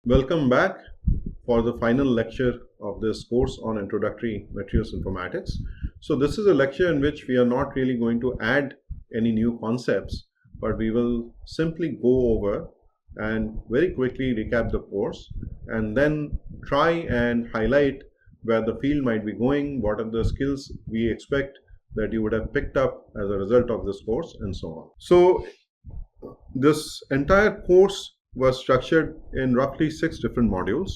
Welcome back for the final lecture of this course on Introductory Materials Informatics. So this is a lecture in which we are not really going to add any new concepts, but we will simply go over and very quickly recap the course and then try and highlight where the field might be going, what are the skills we expect that you would have picked up as a result of this course, and so on. So this entire course was structured in roughly 6 different modules.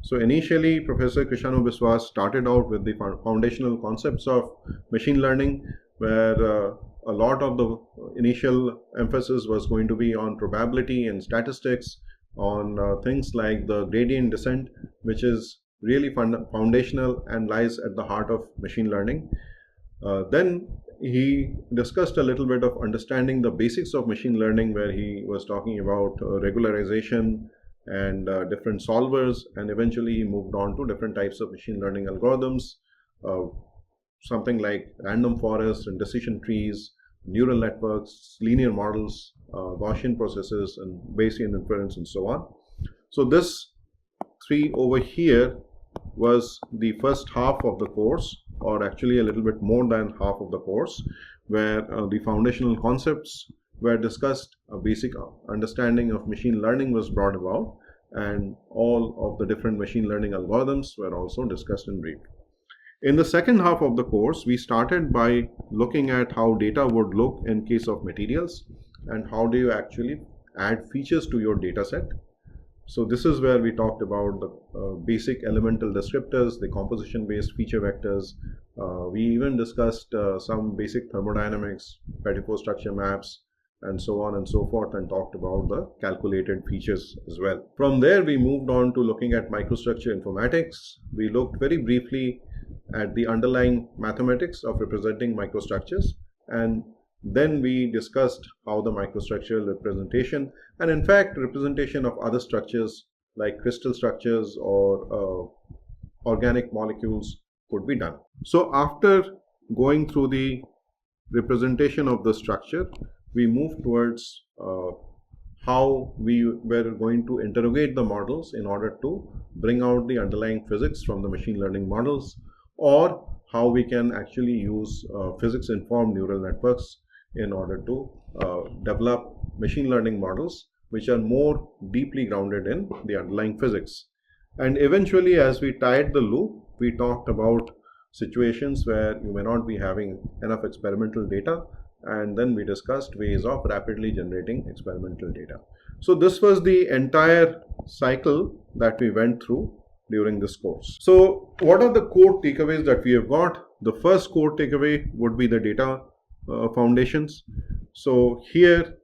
So initially, Professor Krishanu Biswas started out with the foundational concepts of machine learning, where a lot of the initial emphasis was going to be on probability and statistics, on things like the gradient descent, which is really foundational and lies at the heart of machine learning. Then he discussed a little bit of understanding the basics of machine learning, where he was talking about regularization and different solvers, and eventually he moved on to different types of machine learning algorithms, uh, something like random forests and decision trees, neural networks, linear models, Gaussian processes, and Bayesian inference, and so on. So this three over here was the first half of the course, or actually a little bit more than half of the course, where the foundational concepts were discussed, a basic understanding of machine learning was brought about, and all of the different machine learning algorithms were also discussed in brief. In the second half of the course, we started by looking at how data would look in case of materials, and how do you actually add features to your data set. So this is where we talked about the basic elemental descriptors, the composition-based feature vectors. We even discussed some basic thermodynamics, Petitford structure maps, and so on and so forth, and talked about the calculated features as well. From there, we moved on to looking at microstructure informatics. We looked very briefly at the underlying mathematics of representing microstructures, and then we discussed how the microstructural representation, and in fact representation of other structures like crystal structures or organic molecules, could be done. So after going through the representation of the structure, we moved towards how we were going to interrogate the models in order to bring out the underlying physics from the machine learning models, or how we can actually use physics informed neural networks in order to develop machine learning models which are more deeply grounded in the underlying physics. And eventually, as we tied the loop, we talked about situations where you may not be having enough experimental data, and then we discussed ways of rapidly generating experimental data. So this was the entire cycle that we went through during this course. So what are the core takeaways that we have got? The first core takeaway would be the data foundations. So here,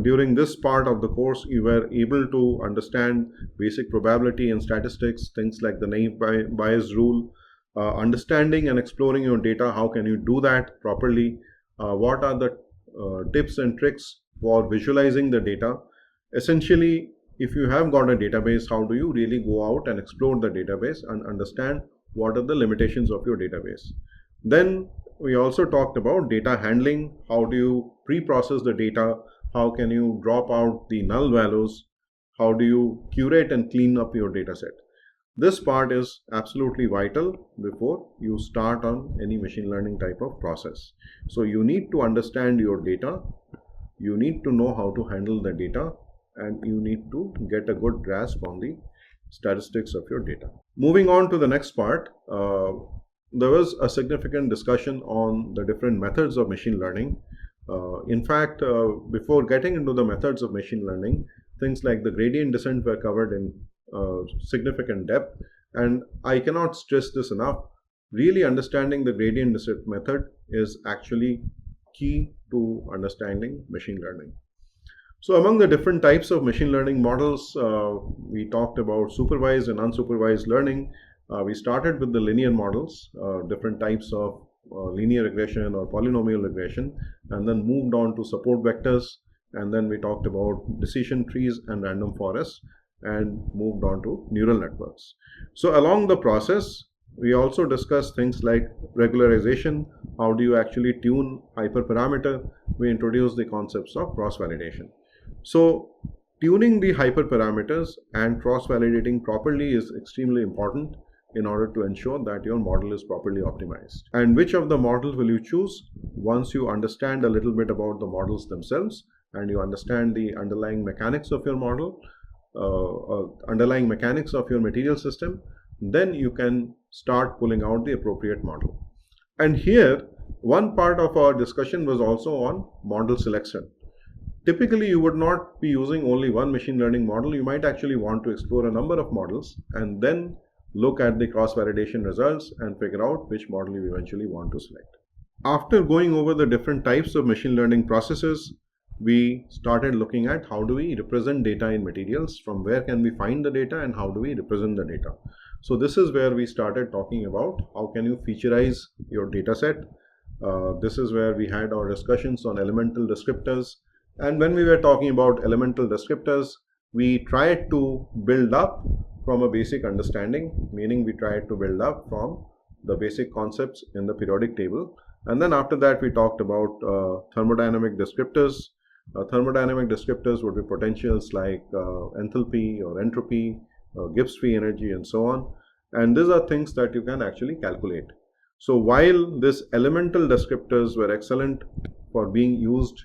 during this part of the course, you were able to understand basic probability and statistics, things like the naive Bayes rule, understanding and exploring your data. How can you do that properly? What are the tips and tricks for visualizing the data? Essentially, if you have got a database, how do you really go out and explore the database and understand what are the limitations of your database? Then we also talked about data handling. How do you pre-process the data? How can you drop out the null values? How do you curate and clean up your data set? This part is absolutely vital before you start on any machine learning type of process. So you need to understand your data, you need to know how to handle the data, and you need to get a good grasp on the statistics of your data. Moving on to the next part, there was a significant discussion on the different methods of machine learning. In fact, before getting into the methods of machine learning, things like the gradient descent were covered in significant depth, and I cannot stress this enough. Really understanding the gradient descent method is actually key to understanding machine learning. So among the different types of machine learning models, we talked about supervised and unsupervised learning. We started with the linear models, different types of linear regression or polynomial regression, and then moved on to support vectors, and then we talked about decision trees and random forests, and moved on to neural networks. So along the process, we also discussed things like regularization. How do you actually tune hyperparameter? We introduced the concepts of cross-validation. So Tuning the hyperparameters and cross-validating properly is extremely important in order to ensure that your model is properly optimized. And which of the models will you choose? Once you understand a little bit about the models themselves and you understand the underlying mechanics of your model, underlying mechanics of your material system, then you can start pulling out the appropriate model. And here, one part of our discussion was also on model selection. Typically, you would not be using only one machine learning model. You might actually want to explore a number of models and then look at the cross-validation results and figure out which model you eventually want to select. After going over the different types of machine learning processes, we started looking at how do we represent data in materials, from where can we find the data, and how do we represent the data. So this is where we started talking about how can you featureize your data set. This is where we had our discussions on elemental descriptors. And when we were talking about elemental descriptors, we tried to build up from a basic understanding, meaning we tried to build up from the basic concepts in the periodic table. And then after that, we talked about thermodynamic descriptors. Thermodynamic descriptors would be potentials like enthalpy or entropy, Gibbs free energy, and so on. And these are things that you can actually calculate. So while these elemental descriptors were excellent for being used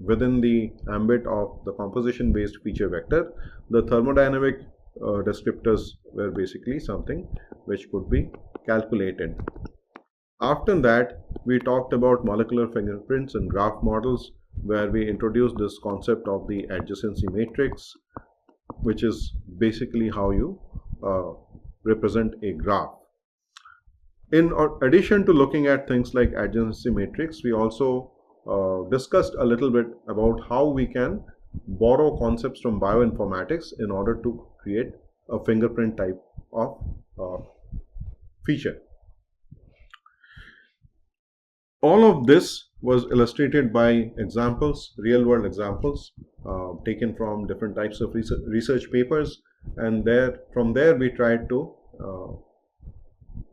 within the ambit of the composition based feature vector, the thermodynamic descriptors were basically something which could be calculated. After that, we talked about molecular fingerprints and graph models, where we introduced this concept of the adjacency matrix, which is basically how you represent a graph. In addition to looking at things like adjacency matrix, we also discussed a little bit about how we can borrow concepts from bioinformatics in order to create a fingerprint type of feature. All of this was illustrated by examples, real world examples taken from different types of research papers, and from there we tried to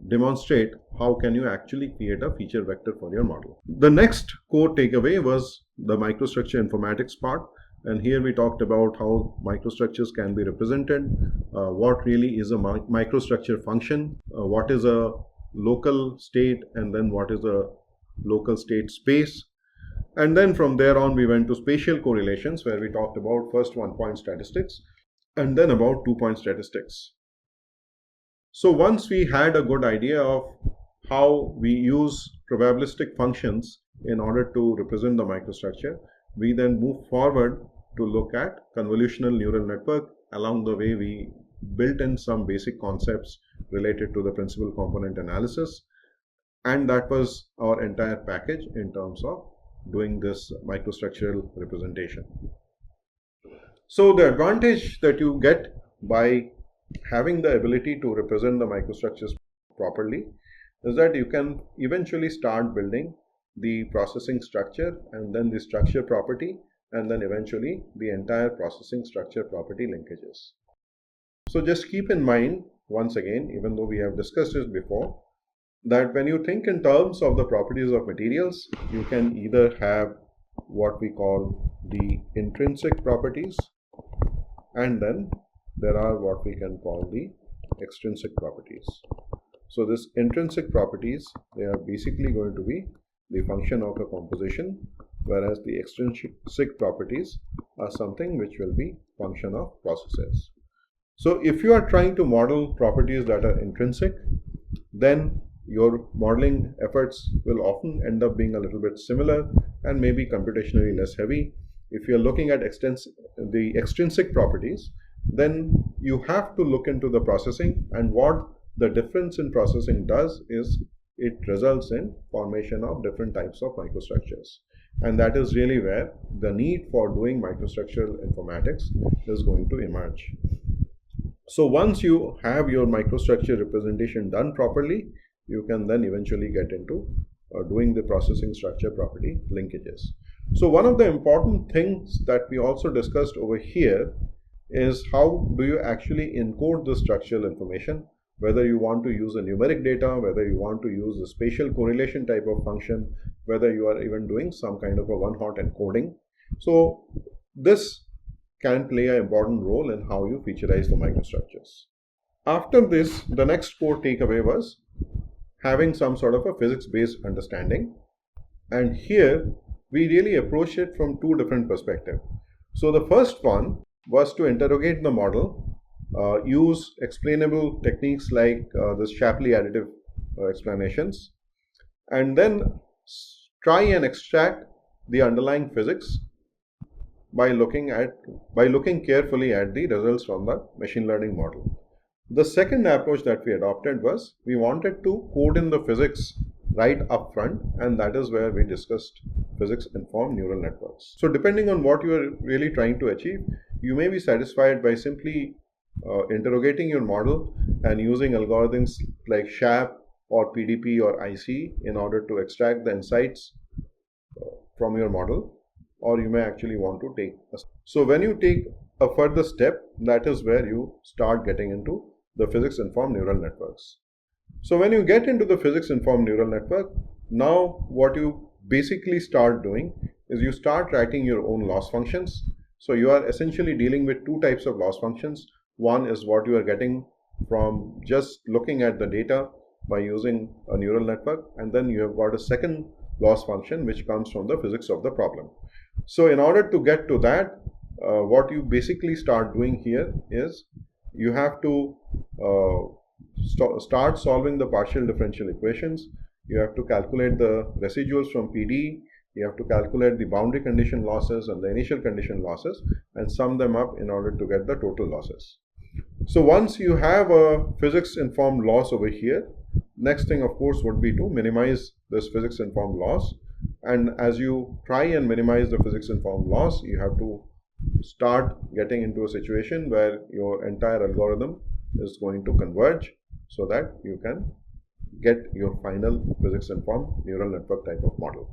demonstrate how can you actually create a feature vector for your model. The next core takeaway was the microstructure informatics part, and here we talked about how microstructures can be represented, what really is a microstructure function, what is a local state, and then what is a local state space. And then from there on we went to spatial correlations, where we talked about first 1-point statistics and then about 2-point statistics. So once we had a good idea of how we use probabilistic functions in order to represent the microstructure, we then move forward to look at convolutional neural network. Along the way, we built in some basic concepts related to the principal component analysis, and that was our entire package in terms of doing this microstructural representation. So the advantage that you get by having the ability to represent the microstructures properly is that you can eventually start building the processing structure and then the structure property and then eventually the entire processing structure property linkages. So just keep in mind, once again, even though we have discussed this before, that when you think in terms of the properties of materials, you can either have what we call the intrinsic properties, and then there are what we can call the extrinsic properties. So this intrinsic properties, they are basically going to be the function of a composition, whereas the extrinsic properties are something which will be function of processes. So if you are trying to model properties that are intrinsic, then your modeling efforts will often end up being a little bit similar and maybe computationally less heavy. If you're looking at the extrinsic properties, then you have to look into the processing, and what the difference in processing does is it results in formation of different types of microstructures, and that is really where the need for doing microstructural informatics is going to emerge. So once you have your microstructure representation done properly, you can then eventually get into doing the processing structure property linkages. So one of the important things that we also discussed over here is how do you actually encode the structural information, whether you want to use a numeric data, whether you want to use a spatial correlation type of function, whether you are even doing some kind of a one-hot encoding. So this can play an important role in how you featurize the microstructures. After this, the next core takeaway was having some sort of a physics-based understanding. And here, we really approach it from two different perspectives. So the first one was to interrogate the model, use explainable techniques like the Shapley additive explanations, and then try and extract the underlying physics by looking carefully at the results from the machine learning model. The second approach that we adopted was we wanted to code in the physics right up front, and that is where we discussed physics informed neural networks. So depending on what you are really trying to achieve, you may be satisfied by simply interrogating your model and using algorithms like SHAP or PDP or IC in order to extract the insights from your model, or you may actually want to take so when you take a further step, that is where you start getting into the physics informed neural networks. So when you get into the physics informed neural network, now what you basically start doing is you start writing your own loss functions. So you are essentially dealing with two types of loss functions. One is what you are getting from just looking at the data by using a neural network, and then you have got a second loss function which comes from the physics of the problem. So in order to get to that, what you basically start doing here is you have to start solving the partial differential equations. You have to calculate the residuals from PD. You have to calculate the boundary condition losses and the initial condition losses and sum them up in order to get the total losses. So once you have a physics informed loss over here, next thing of course would be to minimize this physics informed loss. And as you try and minimize the physics informed loss, you have to start getting into a situation where your entire algorithm is going to converge so that you can get your final physics informed neural network type of model.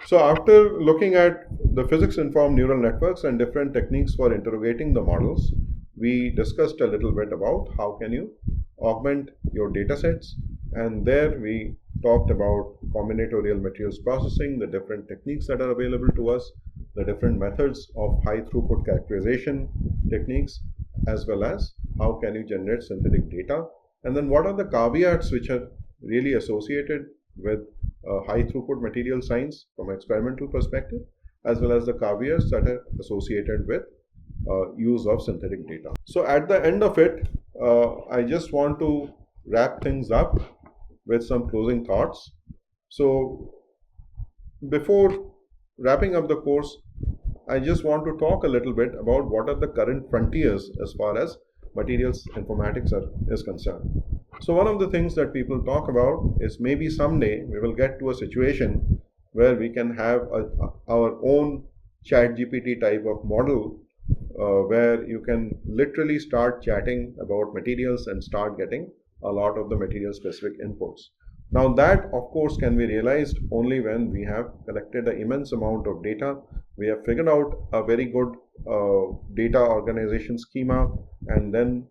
So after looking at the physics informed neural networks and different techniques for interrogating the models, we discussed a little bit about how can you augment your data sets, and there we talked about combinatorial materials processing, the different techniques that are available to us, the different methods of high throughput characterization techniques, as well as how can you generate synthetic data, and then what are the caveats which are really associated with high throughput material science from an experimental perspective, as well as the caveats that are associated with use of synthetic data. So at the end of it, I just want to wrap things up with some closing thoughts. So before wrapping up the course, I just want to talk a little bit about what are the current frontiers as far as materials informatics is concerned. So one of the things that people talk about is maybe someday we will get to a situation where we can have our own ChatGPT type of model where you can literally start chatting about materials and start getting a lot of the material specific inputs. Now that of course can be realized only when we have collected an immense amount of data. We have figured out a very good data organization schema, and then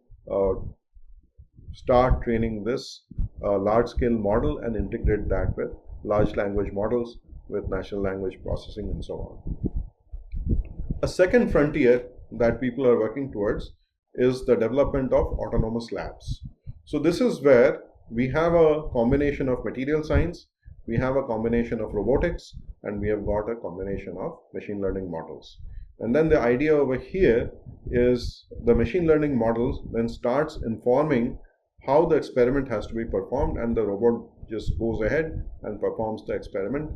start training this large scale model and integrate that with large language models, with natural language processing and so on. A second frontier that people are working towards is the development of autonomous labs. So this is where we have a combination of material science, we have a combination of robotics, and we have got a combination of machine learning models. And then the idea over here is the machine learning models then starts informing how the experiment has to be performed, and the robot just goes ahead and performs the experiment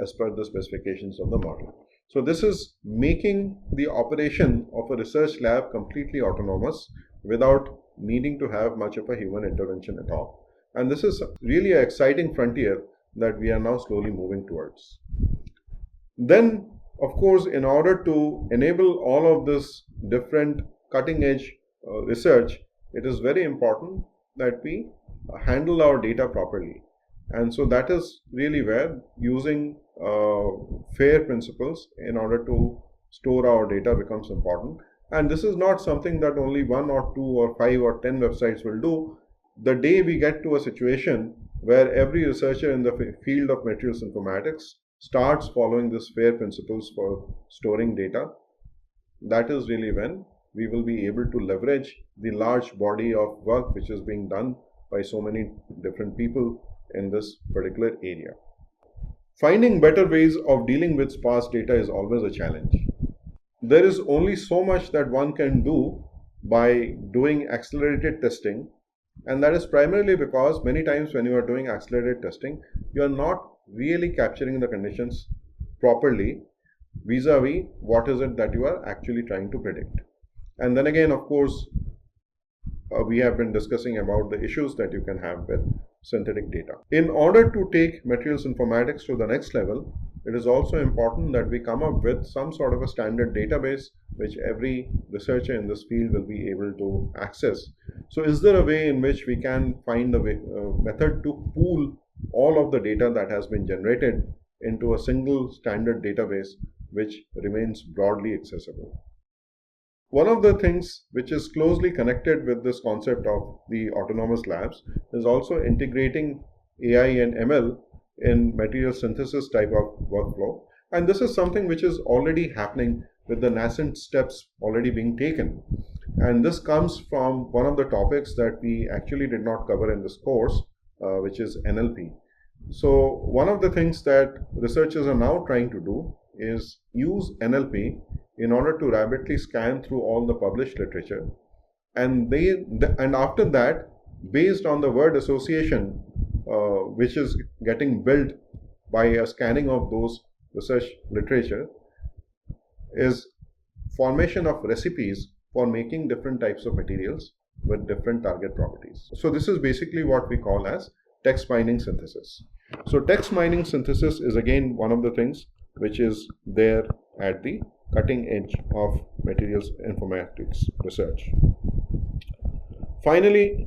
as per the specifications of the model. So this is making the operation of a research lab completely autonomous without needing to have much of a human intervention at all. And this is really an exciting frontier that we are now slowly moving towards. Then, of course, in order to enable all of this different cutting edge research, it is very important that we handle our data properly. And so that is really where using FAIR principles in order to store our data becomes important. And this is not something that only 1 or 2 or 5 or 10 websites will do. The day we get to a situation where every researcher in the field of materials informatics starts following this FAIR principles for storing data, that is really when we will be able to leverage the large body of work which is being done by so many different people in this particular area. Finding better ways of dealing with sparse data is always a challenge. There is only so much that one can do by doing accelerated testing, and that is primarily because many times when you are doing accelerated testing, you are not really capturing the conditions properly vis-a-vis what is it that you are actually trying to predict. And then again, of course, we have been discussing about the issues that you can have with synthetic data. In order to take materials informatics to the next level, it is also important that we come up with some sort of a standard database which every researcher in this field will be able to access. So is there a way in which we can find a method to pool all of the data that has been generated into a single standard database which remains broadly accessible? One of the things which is closely connected with this concept of the autonomous labs is also integrating AI and ML in material synthesis type of workflow. And this is something which is already happening with the nascent steps already being taken. And this comes from one of the topics that we actually did not cover in this course, which is NLP. So one of the things that researchers are now trying to do is use NLP in order to rapidly scan through all the published literature, and after that, based on the word association which is getting built by a scanning of those research literature, is formation of recipes for making different types of materials with different target properties. So this is basically what we call as text mining synthesis. So text mining synthesis is again one of the things which is there at the cutting edge of materials informatics research. Finally,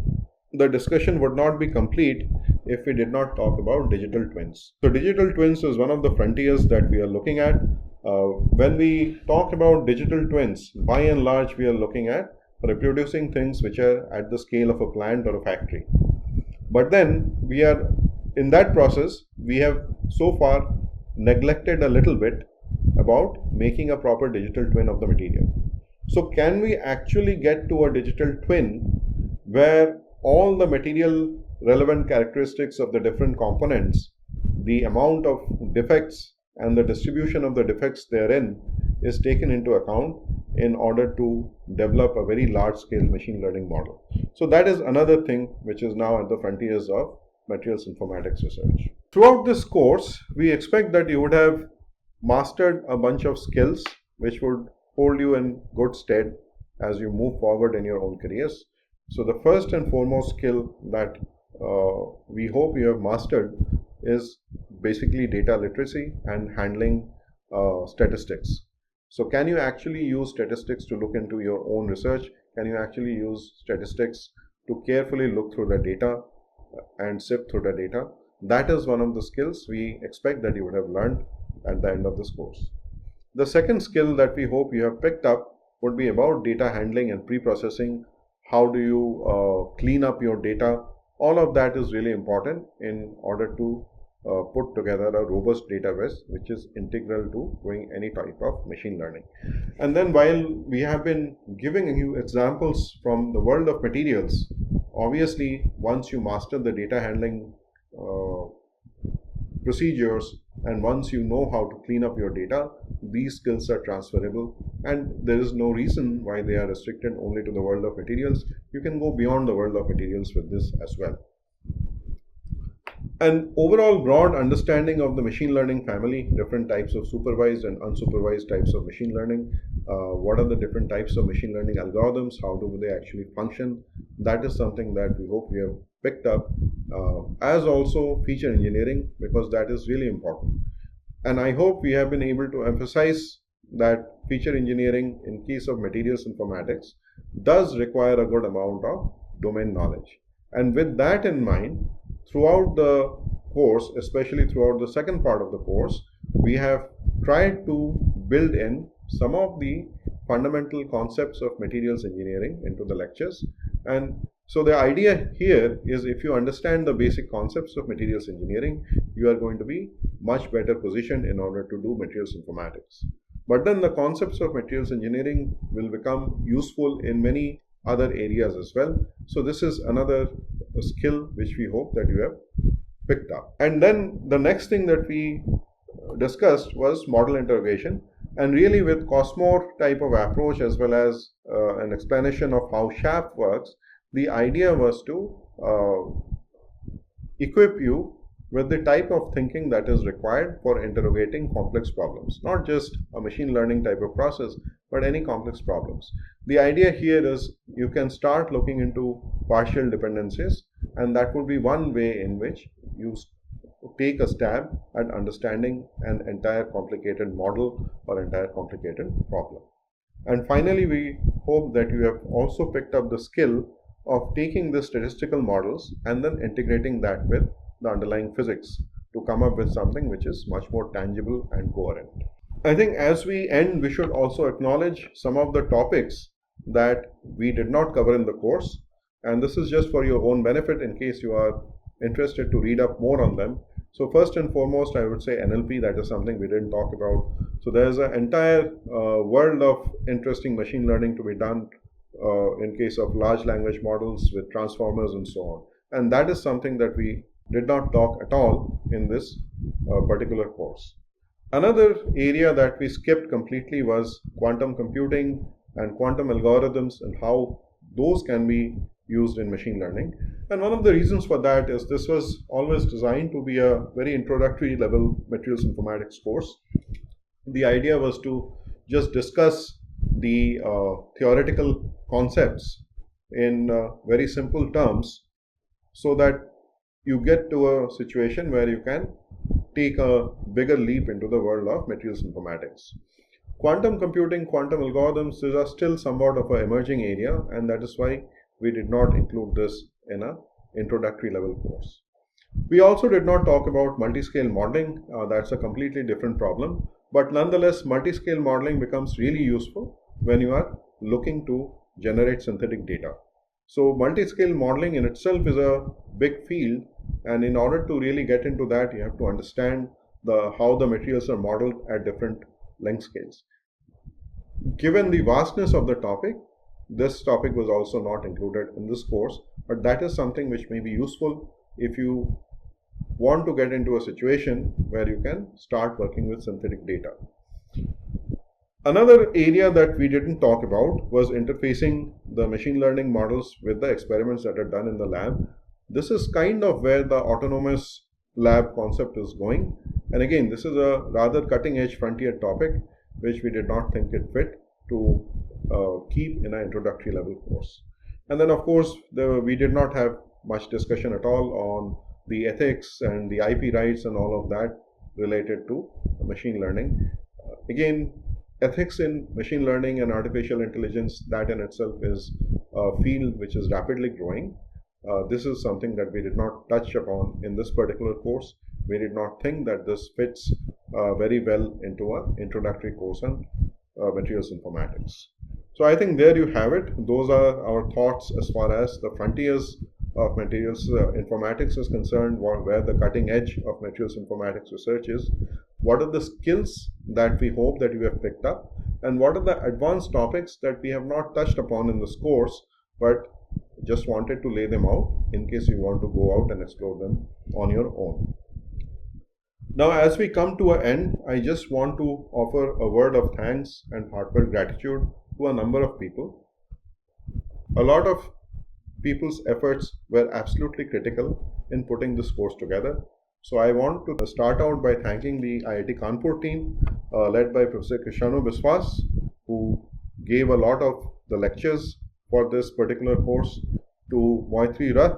the discussion would not be complete if we did not talk about digital twins. So digital twins is one of the frontiers that we are looking at. When we talk about digital twins, by and large, we are looking at reproducing things which are at the scale of a plant or a factory. But then we are in that process, we have so far neglected a little bit about making a proper digital twin of the material. So can we actually get to a digital twin where all the material relevant characteristics of the different components, the amount of defects and the distribution of the defects therein is taken into account in order to develop a very large scale machine learning model? So that is another thing which is now at the frontiers of materials informatics research. Throughout this course, we expect that you would have mastered a bunch of skills which would hold you in good stead as you move forward in your own careers. So the first and foremost skill that we hope you have mastered is basically data literacy and handling statistics. So can you actually use statistics to look into your own research? Can you actually use statistics to carefully look through the data and sift through the data? That is one of the skills we expect that you would have learned at the end of this course. The second skill that we hope you have picked up would be about data handling and pre-processing. How do you clean up your data? All of that is really important in order to put together a robust database which is integral to doing any type of machine learning. And then while we have been giving you examples from the world of materials, obviously once you master the data handling procedures and once you know how to clean up your data, these skills are transferable and there is no reason why they are restricted only to the world of materials. You can go beyond the world of materials with this as well. An overall broad understanding of the machine learning family, different types of supervised and unsupervised types of machine learning, what are the different types of machine learning algorithms, how do they actually function, that is something that we hope we have picked up, as also feature engineering, because that is really important. And I hope we have been able to emphasize that feature engineering in case of materials informatics does require a good amount of domain knowledge. And with that in mind, throughout the course, especially throughout the second part of the course, we have tried to build in some of the fundamental concepts of materials engineering into the lectures. And so the idea here is if you understand the basic concepts of materials engineering, you are going to be much better positioned in order to do materials informatics. But then the concepts of materials engineering will become useful in many other areas as well. So this is another skill which we hope that you have picked up. And then the next thing that we discussed was model interrogation, and really with Cosmore type of approach as well as an explanation of how SHAP works, the idea was to equip you with the type of thinking that is required for interrogating complex problems, not just a machine learning type of process, but any complex problems. The idea here is you can start looking into partial dependencies, and that would be one way in which you take a stab at understanding an entire complicated model or entire complicated problem. And finally, we hope that you have also picked up the skill of taking the statistical models and then integrating that with the underlying physics to come up with something which is much more tangible and coherent. I think as we end, we should also acknowledge some of the topics that we did not cover in the course, and this is just for your own benefit in case you are interested to read up more on them. So first and foremost, I would say NLP, that is something we didn't talk about. So there's an entire world of interesting machine learning to be done in case of large language models with transformers and so on. And that is something that we did not talk at all in this particular course. Another area that we skipped completely was quantum computing and quantum algorithms and how those can be used in machine learning. And one of the reasons for that is this was always designed to be a very introductory level materials informatics course. The idea was to just discuss the theoretical concepts in very simple terms so that you get to a situation where you can take a bigger leap into the world of materials informatics. Quantum computing, quantum algorithms, these are still somewhat of an emerging area, and that is why we did not include this in an introductory level course. We also did not talk about multi-scale modeling. That's a completely different problem. But nonetheless, multi-scale modeling becomes really useful when you are looking to generate synthetic data. So multi-scale modeling in itself is a big field, and in order to really get into that, you have to understand how the materials are modeled at different length scales. Given the vastness of the topic, this topic was also not included in this course, but that is something which may be useful if you want to get into a situation where you can start working with synthetic data. Another area that we didn't talk about was interfacing the machine learning models with the experiments that are done in the lab. This is kind of where the autonomous lab concept is going. And again, this is a rather cutting edge frontier topic which we did not think it fit to keep in an introductory level course. And then of course, we did not have much discussion at all on the ethics and the IP rights and all of that related to machine learning. Again, ethics in machine learning and artificial intelligence, that in itself is a field which is rapidly growing. This is something that we did not touch upon in this particular course. We did not think that this fits very well into an introductory course on materials informatics. So I think there you have it. Those are our thoughts as far as the frontiers of materials informatics is concerned, where the cutting edge of materials informatics research is. What are the skills that we hope that you have picked up, and what are the advanced topics that we have not touched upon in this course, but just wanted to lay them out in case you want to go out and explore them on your own. Now, as we come to an end, I just want to offer a word of thanks and heartfelt gratitude to a number of people. A lot of people's efforts were absolutely critical in putting this course together. So I want to start out by thanking the IIT Kanpur team led by Professor Krishanu Biswas, who gave a lot of the lectures for this particular course, to Moitri Rath,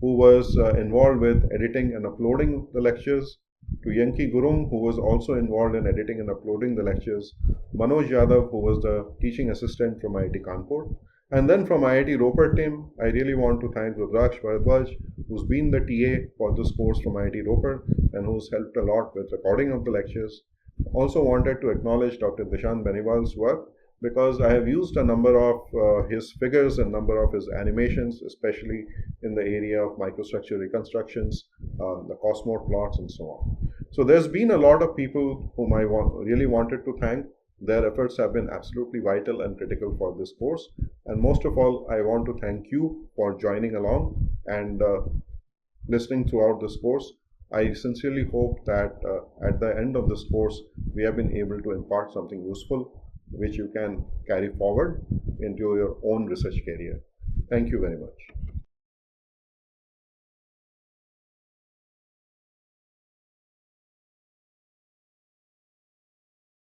who was involved with editing and uploading the lectures, to Yanki Gurung, who was also involved in editing and uploading the lectures, Manoj Yadav, who was the teaching assistant from IIT Kanpur. And then from IIT Ropar team, I really want to thank Rudraksh Bharadwaj, who's been the TA for this course from IIT Ropar and who's helped a lot with recording of the lectures. Also wanted to acknowledge Dr. Dishant Beniwal's work, because I have used a number of his figures and number of his animations, especially in the area of microstructure reconstructions, the Cosmore plots and so on. So there's been a lot of people whom I really wanted to thank Their efforts have been absolutely vital and critical for this course. And most of all, I want to thank you for joining along and listening throughout this course. I sincerely hope that at the end of this course, we have been able to impart something useful which you can carry forward into your own research career. Thank you very much.